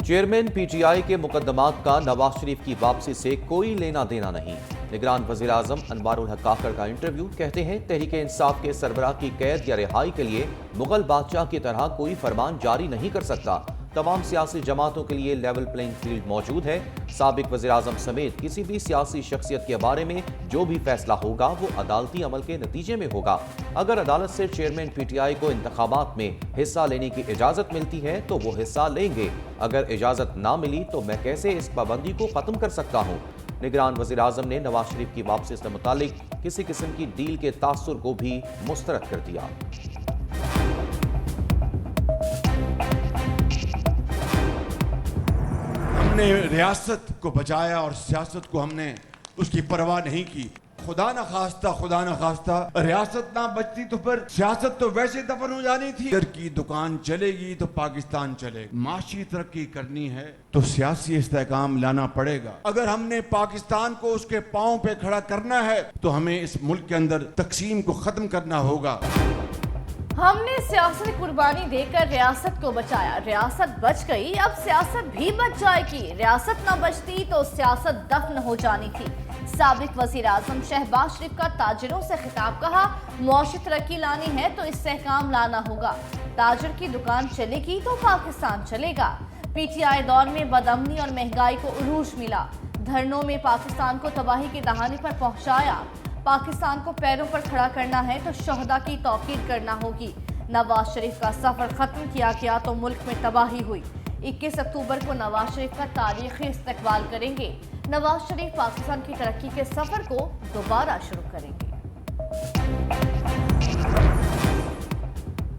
Chairman P T I کے مقدمات کا نواز شریف کی واپسی سے کوئی لینا دینا نہیں۔ نگران وزیر اعظم انوار الحق کاکڑ کا انٹرویو۔ کہتے ہیں تحریک انصاف کے سربراہ کی قید یا رہائی کے لیے مغل بادشاہ کی طرح کوئی فرمان جاری نہیں کر سکتا۔ تمام سیاسی جماعتوں کے لیے لیول پلینگ فیلڈ موجود ہے۔ سابق وزیر اعظم سمیت کسی بھی سیاسی شخصیت کے بارے میں جو بھی فیصلہ ہوگا وہ عدالتی عمل کے نتیجے میں ہوگا۔ اگر عدالت سے چیئرمین پی ٹی آئی کو انتخابات میں حصہ لینے کی اجازت ملتی ہے تو وہ حصہ لیں گے۔ اگر اجازت نہ ملی تو میں کیسے اس پابندی کو ختم کر سکتا ہوں؟ نگران وزیر اعظم نے نواز شریف کی واپسی سے متعلق کسی قسم کی ڈیل کے تاثر کو بھی مسترد کر دیا۔ ہم نے ریاست کو بچایا اور سیاست کو ہم نے اس کی پرواہ نہیں کی۔ خدا نہ خواستہ ریاست نہ بچتی تو پھر سیاست تو ویسے دفن ہو جانی تھی۔ اگر کی دکان چلے گی تو پاکستان چلے گا۔ معاشی ترقی کرنی ہے تو سیاسی استحکام لانا پڑے گا۔ اگر ہم نے پاکستان کو اس کے پاؤں پہ کھڑا کرنا ہے تو ہمیں اس ملک کے اندر تقسیم کو ختم کرنا ہوگا۔ ہم نے سیاسی قربانی دے کر ریاست کو بچایا، ریاست بچ گئی، اب سیاست بھی بچ جائے گی۔ ریاست نہ بچتی تو سیاست دفن ہو جانی تھی۔ سابق وزیر اعظم شہباز شریف کا تاجروں سے خطاب۔ کہا معاشی ترقی لانی ہے تو استحکام لانا ہوگا۔ تاجر کی دکان چلے گی تو پاکستان چلے گا۔ پی ٹی آئی دور میں بدامنی اور مہنگائی کو عروج ملا۔ دھرنوں میں پاکستان کو تباہی کی دہانے پر پہنچایا۔ پاکستان کو پیروں پر کھڑا کرنا ہے تو شہداء کی توقیر کرنا ہوگی۔ نواز شریف کا سفر ختم کیا گیا تو ملک میں تباہی ہوئی۔ 21 اکتوبر کو نواز شریف کا تاریخی استقبال کریں گے۔ نواز شریف پاکستان کی ترقی کے سفر کو دوبارہ شروع کریں گے۔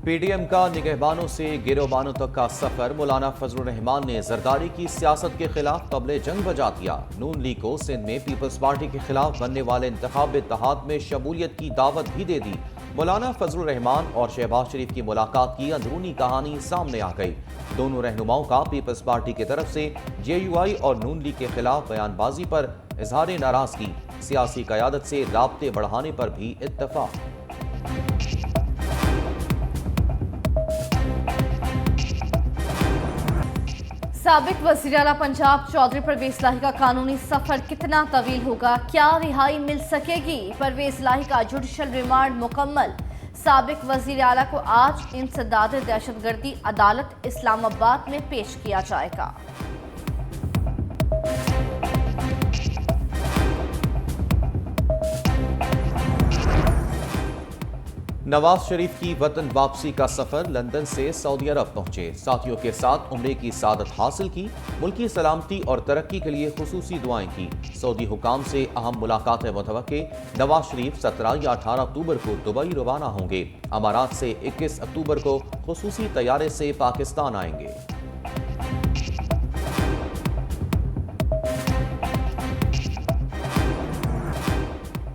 پی ڈی ایم کا نگہبانوں سے گروبانوں تک کا سفر۔ مولانا فضل الرحمان نے زرداری کی سیاست کے خلاف طبل جنگ بجا دیا۔ نون لیگ کو سندھ میں پیپلز پارٹی کے خلاف بننے والے انتخاب اتحاد میں شمولیت کی دعوت بھی دے دی۔ مولانا فضل الرحمان اور شہباز شریف کی ملاقات کی اندرونی کہانی سامنے آ گئی۔ دونوں رہنماؤں کا پیپلز پارٹی کی طرف سے جے یو آئی اور نون لیگ کے خلاف بیان بازی پر اظہار ناراضگی۔ سیاسی قیادت سے رابطے بڑھانے پر بھی اتفاق۔ سابق وزیر اعلیٰ پنجاب چودھری پرویز الہی کا قانونی سفر کتنا طویل ہوگا؟ کیا رہائی مل سکے گی؟ پرویز الہی کا جوڈیشل ریمانڈ مکمل۔ سابق وزیر اعلیٰ کو آج انسداد دہشت گردی عدالت اسلام آباد میں پیش کیا جائے گا۔ نواز شریف کی وطن واپسی کا سفر۔ لندن سے سعودی عرب پہنچے، ساتھیوں کے ساتھ عمرے کی سعادت حاصل کی، ملکی سلامتی اور ترقی کے لیے خصوصی دعائیں کی۔ سعودی حکام سے اہم ملاقاتیں متوقع۔ نواز شریف 17 یا 18 اکتوبر کو دبئی روانہ ہوں گے۔ امارات سے 21 اکتوبر کو خصوصی طیارے سے پاکستان آئیں گے۔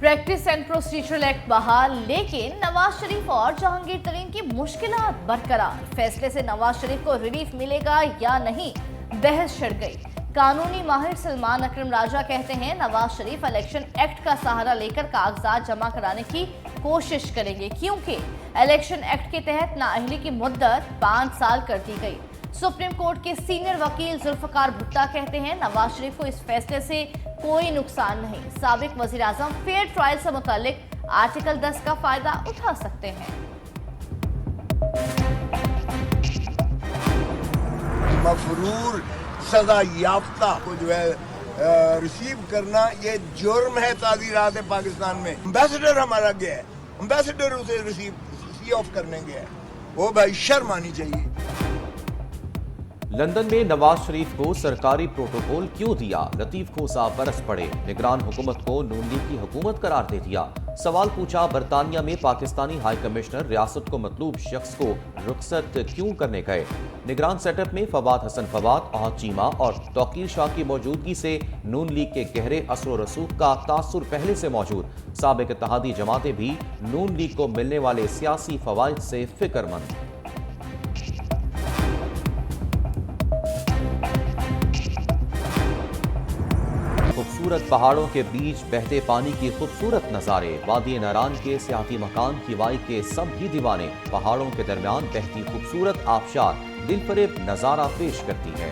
پریکٹس اینڈ پروسیجرل ایکٹ بحال، لیکن نواز شریف اور جہانگیر ترین کی مشکلات برقرار۔ فیصلے سے نواز شریف کو ریلیف ملے گا یا نہیں، بحث چھڑ گئی۔ قانونی ماہر سلمان اکرم راجہ کہتے ہیں نواز شریف الیکشن ایکٹ کا سہارا لے کر کاغذات جمع کرانے کی کوشش کریں گے، کیونکہ الیکشن ایکٹ کے تحت نااہلی کی مدت 5 سال کر دی گئی۔ سپریم کورٹ کے سینئر وکیل ذوالفقار بھٹا کہتے ہیں نواز شریف کو اس فیصلے سے کوئی نقصان نہیں۔ سابق وزیر اعظم فیئر ٹرائل سے متعلق آرٹیکل 10 کا فائدہ اٹھا سکتے ہیں۔ مفرور سزا یافتہ کو جو ہے ریسیو کرنا یہ جرم ہے تعزیرات پاکستان میں۔ امبیسڈر ہمارا گیا ہے، امبیسڈر اسے سی آف کرنے گیا ہے، وہ بھائی شرم آنی چاہیے۔ لندن میں نواز شریف کو سرکاری پروٹوکول کیوں دیا؟ لطیف کھوسا برس پڑے، نگران حکومت کو نون لیگ کی حکومت قرار دے دیا۔ سوال پوچھا برطانیہ میں پاکستانی ہائی کمشنر ریاست کو مطلوب شخص کو رخصت کیوں کرنے گئے؟ نگران سیٹ اپ میں فواد حسن فواد، احد چیمہ اور توقیر شاہ کی موجودگی سے نون لیگ کے گہرے اثر و رسوخ کا تاثر پہلے سے موجود۔ سابق اتحادی جماعتیں بھی نون لیگ کو ملنے والے سیاسی فوائد سے فکر مند۔ خوبصورت پہاڑوں کے بیچ بہتے پانی کی خوبصورت نظارے، وادی ناران کے سیاحتی مکان کیوائی کے سب ہی دیوانے، پہاڑوں کے درمیان بہتی خوبصورت آبشار دل فریب نظارہ پیش کرتی ہے۔